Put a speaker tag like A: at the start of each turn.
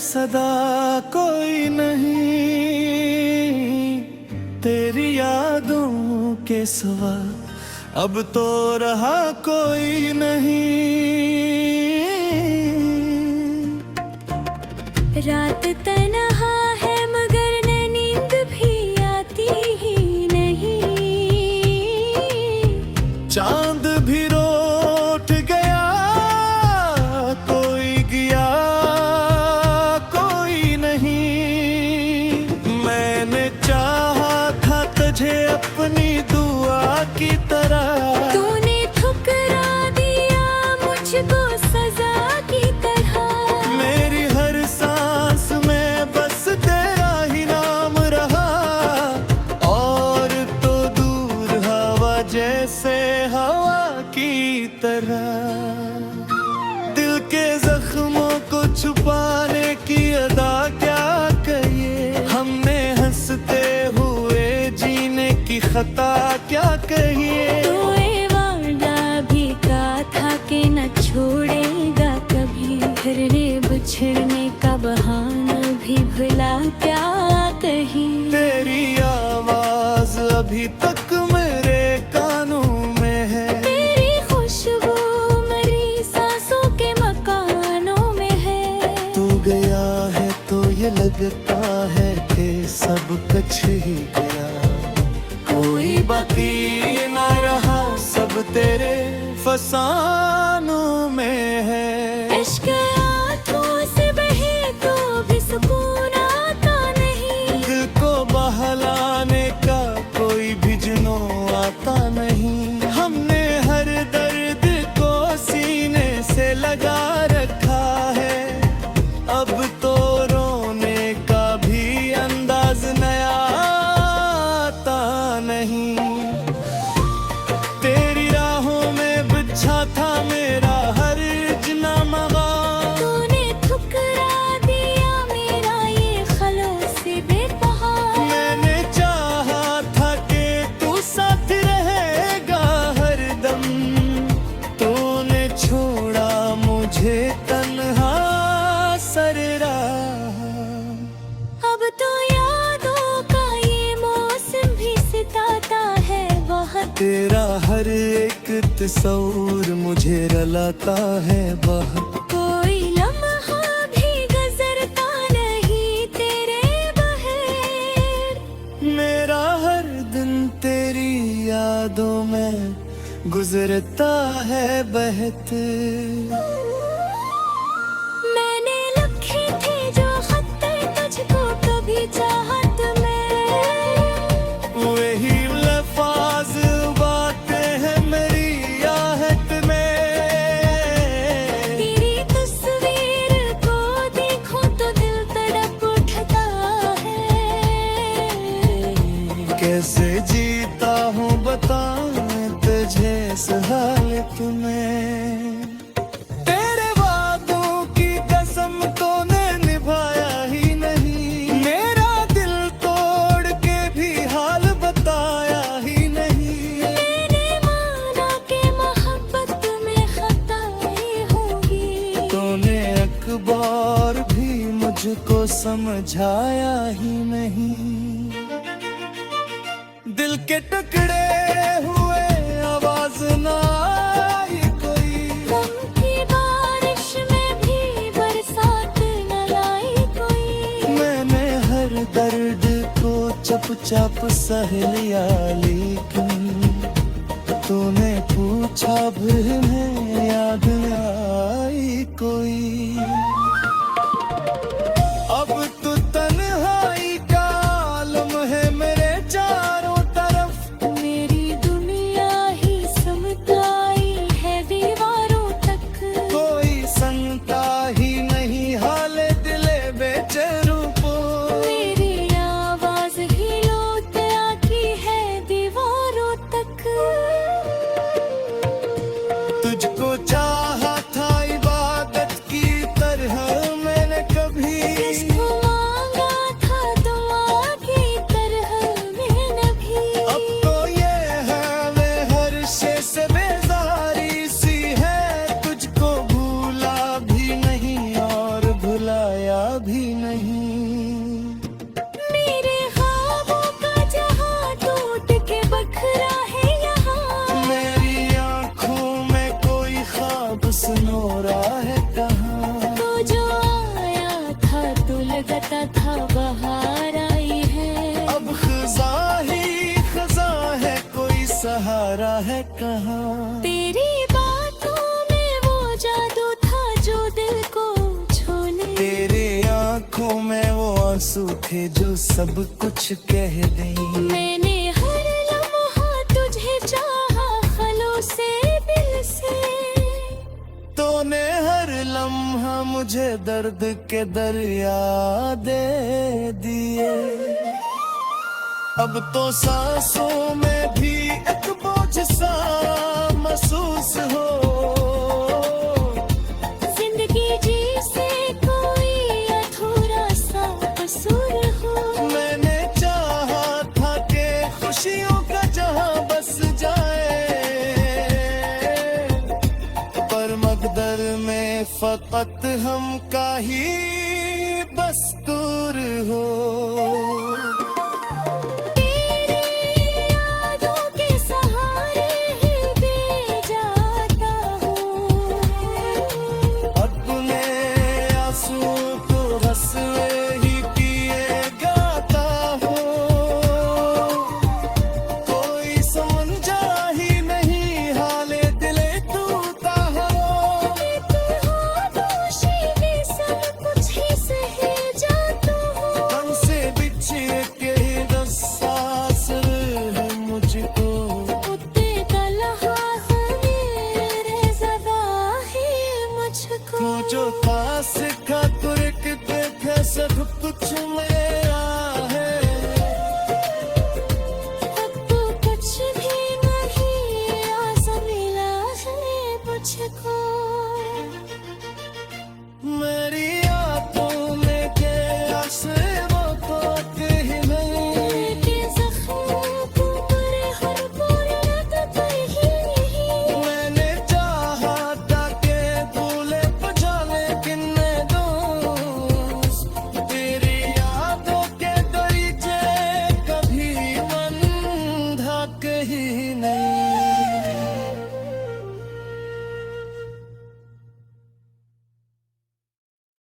A: सदा कोई नहीं, तेरी यादों के सिवा अब तो रहा कोई नहीं।
B: रात तन्हा है मगर नींद भी आती ही नहीं।
A: चांद भी रोठ गया, कोई गया कोई नहीं। मैंने चाहा था तुझे अपनी दुआ की तरह,
B: तूने ठुकरा दिया मुझको सजा की तरह।
A: मेरी हर सांस में बस तेरा ही नाम रहा, और तो दूर हवा जैसे हवा की तरह। दिल के जख्मों को छुपाने की अदा क्या कहिए, हमने हंसते हुए जीने की खता क्या कहिए।
B: तूने वादा भी कहा था कि न छोड़ेगा कभी, फिरने बिछड़ने का बहाना भी भुला क्या कहीं।
A: तेरी आवाज अभी तक मेरे कानों में है,
B: तेरी खुशबू मेरी सांसों के मकानों में है।
A: तू गया है तो ये लगता है कि सब कुछ ही गया, कोई बाकी न रहा, सब तेरे फसानों में है।
B: इश्क आंखों से बहे तो भी सुकून आता नहीं,
A: दिल को बहलाने का कोई भी जुनून आता नहीं। हमने हर दर्द को सीने से लगा रखा है, अब तो रोने का भी अंदाज नया आता नहीं। तेरी राहों में बिछा था मेरा हर जनामगा,
B: तूने ठुकरा दिया मेरा ये खलोसी बेबहार।
A: मैंने चाहा था कि तू साथ रहेगा हरदम, तूने छोड़ा मुझे तन्हा सरराह।
B: अब तो यादों का ये मौसम भी सिताता है बहुत।
A: तेरा हर एक तस्वीर मुझे रलाता है बहुत,
B: कोई लम्हा भी गुजरता नहीं तेरे बगैर।
A: मेरा हर दिन तेरी यादों में गुजरता है बहत।
B: मैंने लिखे थे जो खत तुझको कभी चाहत में,
A: वही लफ्ज़ बातें हैं मेरी आहट में।
B: तेरी तस्वीर को देखूं तो दिल तड़प उठता है।
A: कैसे जीता हूँ बताऊं तुझे इस हालत में। तेरे वादों की कसम तूने निभाया ही नहीं, मेरा दिल तोड़ के भी हाल बताया ही नहीं।
B: मैंने माना कि मोहब्बत में खताएं होंगी,
A: तूने अखबार भी मुझको समझाया ही नहीं। दिल के टुकड़े हुए आवाज ना आई कोई,
B: गम की बारिश में भी बरसात न लाई कोई।
A: मैंने हर दर्द को चुपचाप सह लिया, लेकिन तूने पूछा भी मैं याद न आई कोई। अब तो तन्हाई का आलम है मेरे चारों तरफ,
B: मेरी दुनिया ही समताई है दीवारों तक।
A: कोई संगता ही नहीं हाले दिले बेचैनों को।
B: मेरी आवाज ही लौट आती है दीवारों तक।
A: तुझको चाहा था इबादत की तरह कहाँ।
B: तेरी बातों में वो जादू था जो दिल को छूने।
A: तेरे आंखों में वो आंसू थे जो सब कुछ कह दें।
B: मैंने हर लम्हा तुझे चाहा खलूसे दिल से।
A: तूने हर लम्हा मुझे दर्द के दरिया दे दिए। अब तो सांसों में भी एक बोझ सा महसूस हो।
B: जिंदगी जी से कोई अधूरा सा कसूर हो।
A: मैंने चाहा था कि खुशियों का जहां बस जाए, पर मकदर में फकत हम का ही दस्तूर हो।
B: तेरी यादों के सहारे हिलते जाता हूँ।
A: अपने आंसू को हंसवे ही किए गाता हूँ। कोई समझा ही नहीं हाले दिले टूटा हो।
B: खामोशी में सब कुछ ही सहे जाता हूँ।
A: हमसे बिछड़ के रस्सास है मुझको।
B: कुत्ते का लहा मेरे ज़बा ही मुझको।
A: तू जो था सिखा तुरक पे सब कुछ में